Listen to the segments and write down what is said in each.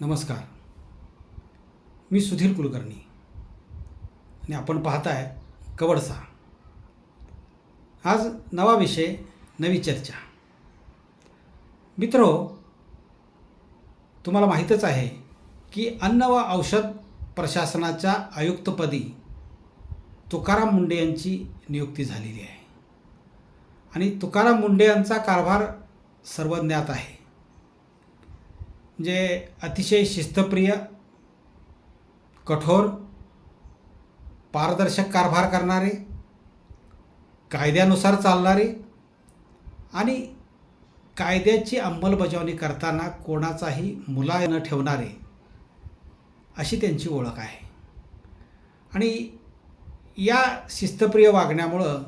नमस्कार. मी सुधीर कुलकर्णी आणि आपण पाहताय कवडसा. आज नवा विषय, नवी चर्चा. मित्रो, तुम्हाला माहीतच आहे की अन्न व औषध प्रशासनाच्या आयुक्तपदी तुकाराम मुंडे यांची नियुक्ती झालेली आहे. आणि तुकाराम मुंडे यांचा कारभार सर्वज्ञात आहे. जे अतिशय शिस्तप्रिय, कठोर, पारदर्शक कारभार करणारे, कायद्यानुसार चालणारे आणि कायद्याची अंमलबजावणी करताना कोणाचाही मुलाय न ठेवणारे, अशी त्यांची ओळख आहे. आणि या शिस्तप्रिय वागण्यामुळं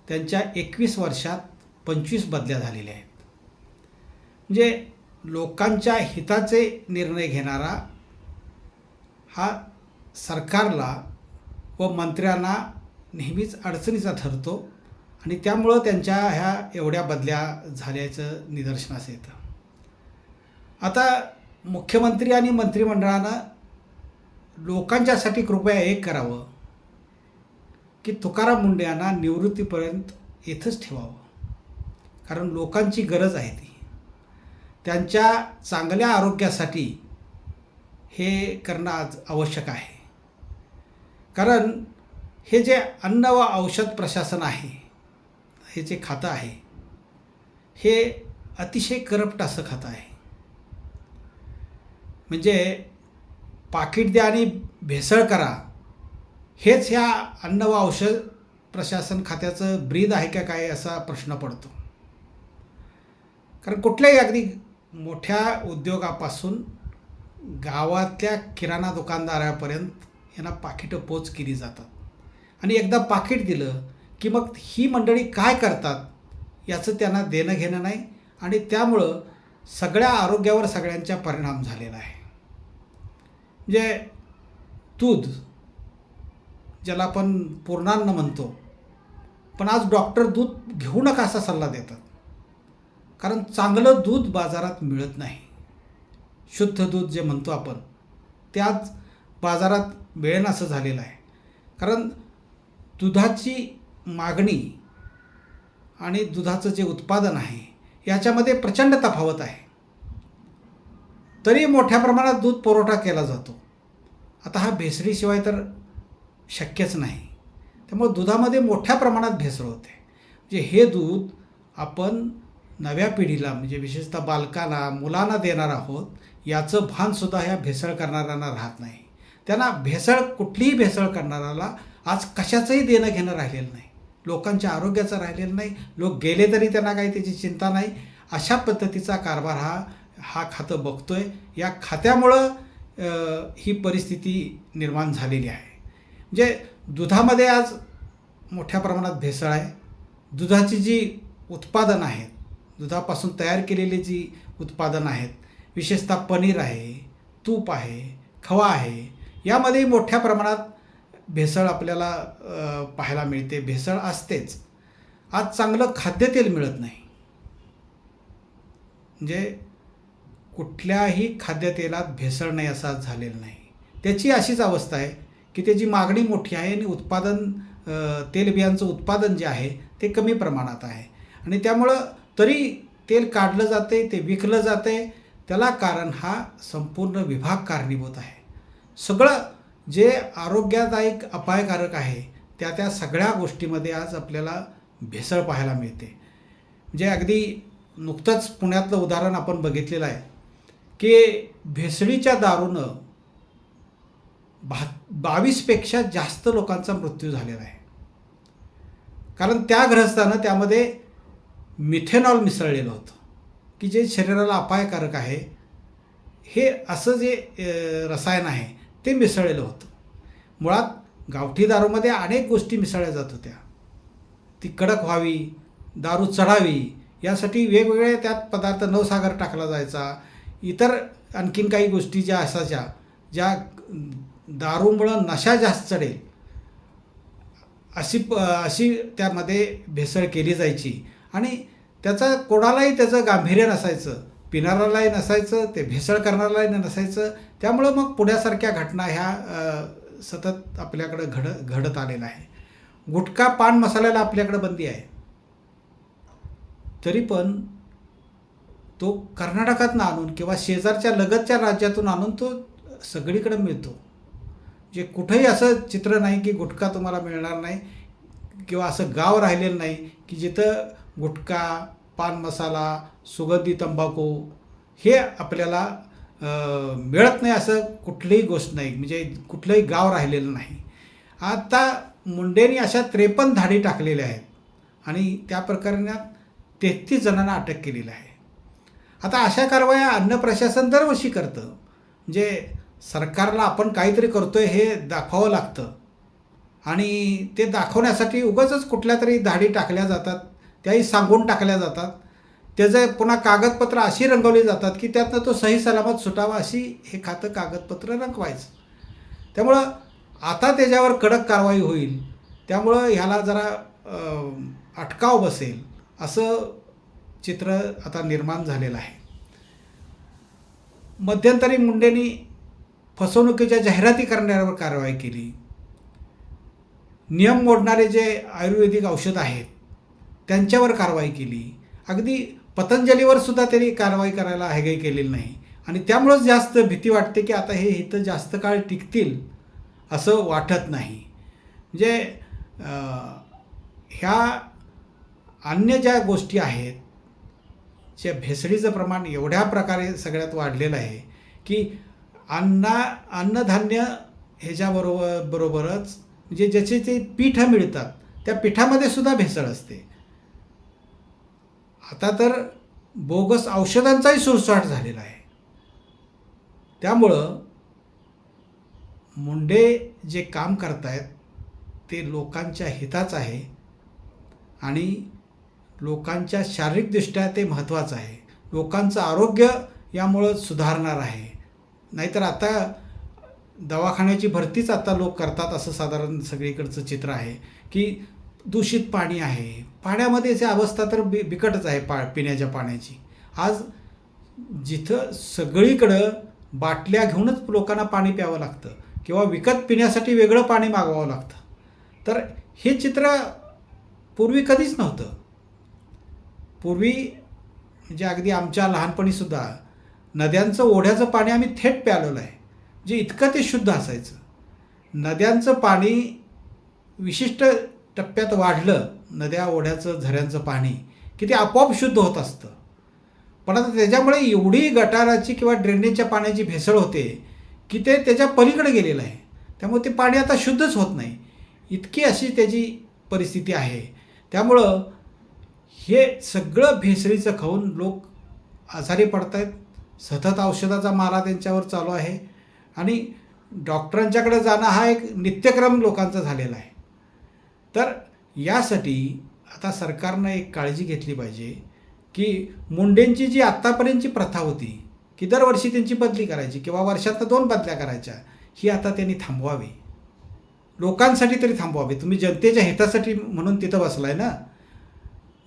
त्यांच्या 21 वर्षात 25 बदल्या झालेल्या आहेत. म्हणजे लोकांच्या हिताचे निर्णय घेणारा हा सरकारला व मंत्र्यांना नेहमीच अडचणीचा ठरतो आणि त्यामुळं त्यांच्या ह्या एवढ्या बदल्या झाल्याचं निदर्शनास येतं. आता मुख्यमंत्री आणि मंत्रिमंडळानं लोकांच्यासाठी कृपया एक करावं की तुकाराम मुंडे यांना निवृत्तीपर्यंत इथंच ठेवावं. कारण लोकांची गरज आहे ती. त्यांच्या चांगल्या आरोग्यासाठी हे करणं आज आवश्यक आहे. कारण हे जे अन्न व औषध प्रशासन आहे, हे जे खातं आहे, हे अतिशय करप्ट असं खातं आहे. म्हणजे पाकीट द्या आणि भेसळ करा, हेच ह्या अन्न व औषध प्रशासन खात्याचं ब्रीद आहे का काय असा प्रश्न पडतो. कारण कुठल्याही अगदी मोठ्या उद्योगापासून गावातल्या किराणा दुकानदारापर्यंत यांना पाकिटं पोच केली जातात. आणि एकदा पाकिट दिलं की मग ही मंडळी काय करतात याचं त्यांना देणं घेणं नाही. आणि त्यामुळं सगळ्या आरोग्यावर सगळ्यांचा परिणाम झालेला आहे. म्हणजे दूध, ज्याला आपण पूर्णान्न म्हणतो, पण आज डॉक्टर दूध घेऊ नका असा सल्ला देतात. कारण चांगलं दूध बाजारात मिळत नाही. शुद्ध दूध जे म्हणतो आपण, ते आज बाजारात मिळेन असं झालेलं आहे. कारण दुधाची मागणी आणि दुधाचं जे उत्पादन आहे याच्यामध्ये प्रचंड तफावत आहे. तरी मोठ्या प्रमाणात दूध पुरवठा केला जातो. आता हा भेसळीशिवाय तर शक्यच नाही. त्यामुळे दुधामध्ये मोठ्या प्रमाणात भेसळ होते. म्हणजे हे दूध आपण नव्या पिढीला, म्हणजे विशेषतः बालकांना, मुलांना देणार आहोत, याचं भानसुद्धा ह्या भेसळ करणाऱ्यांना राहत नाही. त्यांना कुठलीही भेसळ करणाऱ्याला आज कशाचंही देणं घेणं राहिलेलं नाही. लोकांच्या आरोग्याचं राहिलेलं नाही. लोक गेले तरी त्यांना काही त्याची चिंता नाही. अशा पद्धतीचा कारभार हा खातं बघतोय. या खात्यामुळं ही परिस्थिती निर्माण झालेली आहे. म्हणजे दुधामध्ये आज मोठ्या प्रमाणात भेसळ आहे. दुधाची जी उत्पादनं आहेत, दुधापासून तयार केलेली जी उत्पादनं आहेत, विशेषतः पनीर आहे, तूप आहे, खवा आहे, यामध्ये मोठ्या प्रमाणात भेसळ आपल्याला पाहायला मिळते. भेसळ असतेच. आज चांगलं खाद्यतेल मिळत नाही. म्हणजे कुठल्याही खाद्यतेलात भेसळ नाही असं आज झालेलं नाही. त्याची अशीच अवस्था आहे की त्याची मागणी मोठी आहे आणि तेलबियांचं उत्पादन जे आहे ते कमी प्रमाणात आहे. आणि त्यामुळं तरी तेल काढलं जाते, ते विकलं जाते. त्याला कारण हा संपूर्ण विभाग कारणीभूत आहे. सगळं जे आरोग्यदायक अपायकारक आहे त्या सगळ्या गोष्टीमध्ये आज आपल्याला भेसळ पाहायला मिळते. म्हणजे अगदी नुकतंच पुण्यातलं उदाहरण आपण बघितलेलं आहे की भेसळीच्या दारूनं 22पेक्षा जास्त लोकांचा मृत्यू झालेला आहे. कारण त्या ग्रहस्थानं त्यामध्ये मिथेनॉल मिसळलेलं होतं की जे शरीराला अपायकारक आहे. हे असं जे रसायन आहे ते मिसळलेलं होतं. मुळात गावठी दारूमध्ये अनेक गोष्टी मिसळल्या जात होत्या. ती कडक व्हावी, दारू चढावी, यासाठी वेगवेगळे त्यात पदार्थ, नवसागर टाकला जायचा. इतर आणखीन काही गोष्टी ज्या असायच्या, ज्या दारूमुळं नशा जास्त चढेल अशी त्यामध्ये भेसळ केली जायची. आणि कोणालाही त्याचं गांभीर्य नसायचं. पिणाऱ्यालाही नसायचं, ते भेसळ करणाऱ्यालाही नसायचं. त्यामुळं मग पुण्यासारख्या घटना ह्या सतत आपल्याकडं घडत आलेल्या आहे. गुटखा पान मसाल्याला आपल्याकडे बंदी आहे, तरी पण तो कर्नाटकातून आणून किंवा शेजारच्या लगतच्या राज्यातून आणून तो सगळीकडे मिळतो. जे कुठंही असं चित्र नाही की गुटखा तुम्हाला मिळणार नाही किंवा असं गाव राहिलेलं नाही की जिथं गुटखा, पान मसाला, सुगंधी तंबाखू हे आपल्याला मिळत नाही, असं कुठलीही गोष्ट नाही, म्हणजे कुठलंही गाव राहिलेलं नाही. आता मुंडेंनी अशा 53 धाडी टाकलेल्या आहेत आणि त्या प्रकरणात 33 जणांना अटक केलेली आहे. आता अशा कारवाया अन्न प्रशासन दरवर्षी करतं. म्हणजे सरकारला आपण काहीतरी करतोय हे दाखवावं लागतं आणि ते दाखवण्यासाठी उगाचच कुठल्या तरी धाडी टाकल्या जातात, त्याही सांगून टाकल्या जातात. त्याचं पुन्हा कागदपत्र अशी रंगवली जातात की त्यातनं तो सही सलामत सुटावा अशी हे खातं कागदपत्र रंगवायचं. त्यामुळं आता त्याच्यावर कडक कारवाई होईल, त्यामुळं ह्याला जरा अटकाव बसेल असं चित्र आता निर्माण झालेलं आहे. मध्यंतरी मुंडेंनी फसवणुकीच्या जाहिराती करणाऱ्यावर कारवाई केली. नियम मोडणारे जे आयुर्वेदिक औषध आहेत त्यांच्यावर कारवाई केली. अगदी पतंजलीवर सुद्धा त्यांनी कारवाई करायला हयगय केलेली नाही आणि त्यामुळंच जास्त भीती वाटते की आता हे इथं जास्त काळ टिकतील असं वाटत नाही. म्हणजे ह्या अन्य ज्या गोष्टी आहेत, ज्या भेसळीचं प्रमाण एवढ्या प्रकारे सगळ्यात वाढलेलं आहे की अन्नधान्य ह्याच्याबरोबरच म्हणजे ज्याचे ते पीठं मिळतात त्या पिठामध्ये सुद्धा भेसळ असते. आता तर बोगस औषधांचाही सुळसुळाट झालेला आहे. त्यामुळं मुंडे जे काम करतायत ते लोकांच्या हिताचं आहे आणि लोकांच्या शारीरिकदृष्ट्या ते महत्त्वाचं आहे. लोकांचं आरोग्य यामुळं सुधारणार आहे. नाहीतर आता दवाखान्याची भरतीच आता लोक करतात असं साधारण सगळीकडचं चित्र आहे की दूषित पाणी आहे. पाण्यामध्येची अवस्था तर बिकटच आहे पिण्याच्या पाण्याची. आज जिथं सगळीकडं बाटल्या घेऊनच लोकांना पाणी प्यावं लागतं किंवा विकत पिण्यासाठी वेगळं पाणी मागवावं लागतं. तर हे चित्र पूर्वी कधीच नव्हतं. पूर्वी म्हणजे अगदी आमच्या लहानपणीसुद्धा नद्यांचं ओढ्याचं पाणी आम्ही थेट प्यालेलं आहे, जे इतकं ते शुद्ध असायचं. नद्यांचं पाणी विशिष्ट टप्प्यात वाढलं, नद्या ओढ्याचं झऱ्यांचं पाणी, की ते आपोआप शुद्ध होत असतं. पण आता त्याच्यामुळे एवढी गटाराची किंवा ड्रेनेजच्या पाण्याची भेसळ होते की ते त्याच्या पलीकडे गेलेलं आहे. त्यामुळे ते पाणी आता शुद्धच होत नाही, इतकी अशी त्याची परिस्थिती आहे. त्यामुळं हे सगळं भेसळीचं खाऊन लोक आजारी पडत आहेत. सतत औषधाचा मारा त्यांच्यावर चालू आहे आणि डॉक्टरांच्याकडे जाणं हा एक नित्यक्रम लोकांचा झालेला आहे. तर यासाठी आता सरकारनं एक काळजी घेतली पाहिजे की मुंडेंची जी आत्तापर्यंतची प्रथा होती की दरवर्षी त्यांची बदली करायची किंवा वर्षातनं 2 बदल्या करायच्या, ही आता त्यांनी थांबवावी. लोकांसाठी तरी थांबवावी. तुम्ही जनतेच्या हितासाठी म्हणून तिथं बसलाय ना,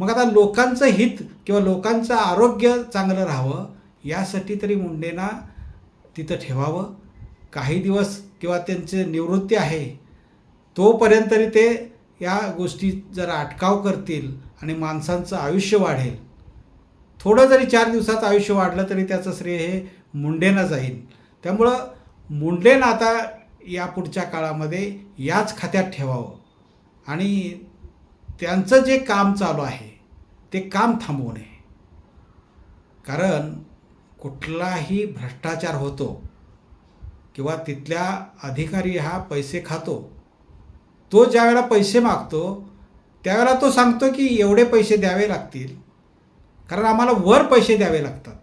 मग आता लोकांचं हित किंवा लोकांचं आरोग्य चांगलं राहावं यासाठी तरी मुंडेंना तिथं ठेवावं. काही दिवस किंवा त्यांची निवृत्ती आहे तोपर्यंत तरी ते या गोष्टी जरा अटकाव करतील आणि माणसांचं आयुष्य वाढेल. थोडं जरी 4 दिवसाचं आयुष्य वाढलं तरी त्याचं श्रेय हे मुंडेंना जाईल. त्यामुळं मुंडेंना आता या पुढच्या काळामध्ये याच खात्यात ठेवावं आणि त्यांचं जे काम चालू आहे ते काम थांबवू नये. कारण कुठलाही भ्रष्टाचार होतो किंवा तिथल्या अधिकारी हा पैसे खातो, तो ज्यावेळेला पैसे मागतो त्यावेळेला तो सांगतो की एवढे पैसे द्यावे लागतील कारण आम्हाला वर पैसे द्यावे लागतात.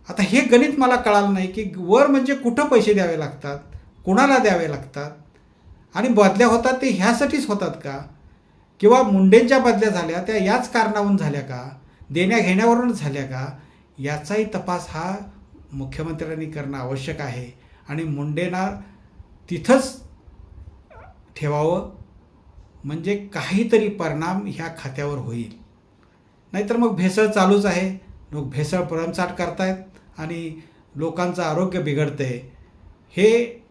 आता हे गणित मला कळालं नाही की वर म्हणजे कुठं पैसे द्यावे लागतात, कुणाला द्यावे लागतात आणि बदल्या होतात ते ह्यासाठीच होतात का, किंवा मुंडेंच्या बदल्या झाल्या त्या याच कारणावरून झाल्या का, देण्या घेण्यावरून झाल्या का, याचाही तपास हा मुख्यमंत्र्यांनी करणं आवश्यक आहे आणि मुंडेंना तिथंच ठेवावं. म्हणजे काहीतरी परिणाम ह्या खात्यावर होईल. नाहीतर मग भेसळ चालूच आहे. लोक भेसळ भरमसाठ करतायत आणि लोकांचं आरोग्य बिघडतं आहे. हे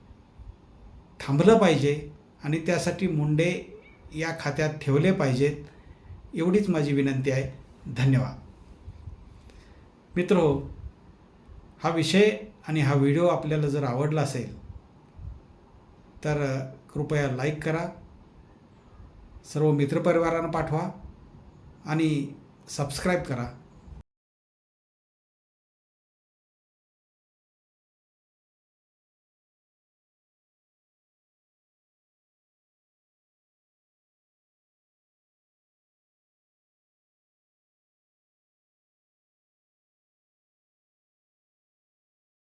थांबलं पाहिजे आणि त्यासाठी मुंडे या खात्यात ठेवले पाहिजेत, एवढीच माझी विनंती आहे. धन्यवाद. मित्रो, हा विषय आणि हा व्हिडिओ आपल्याला जर आवडला असेल तर कृपया लाईक करा, सर्व मित्रपरिवारांना पाठवा आणि सबस्क्राईब करा.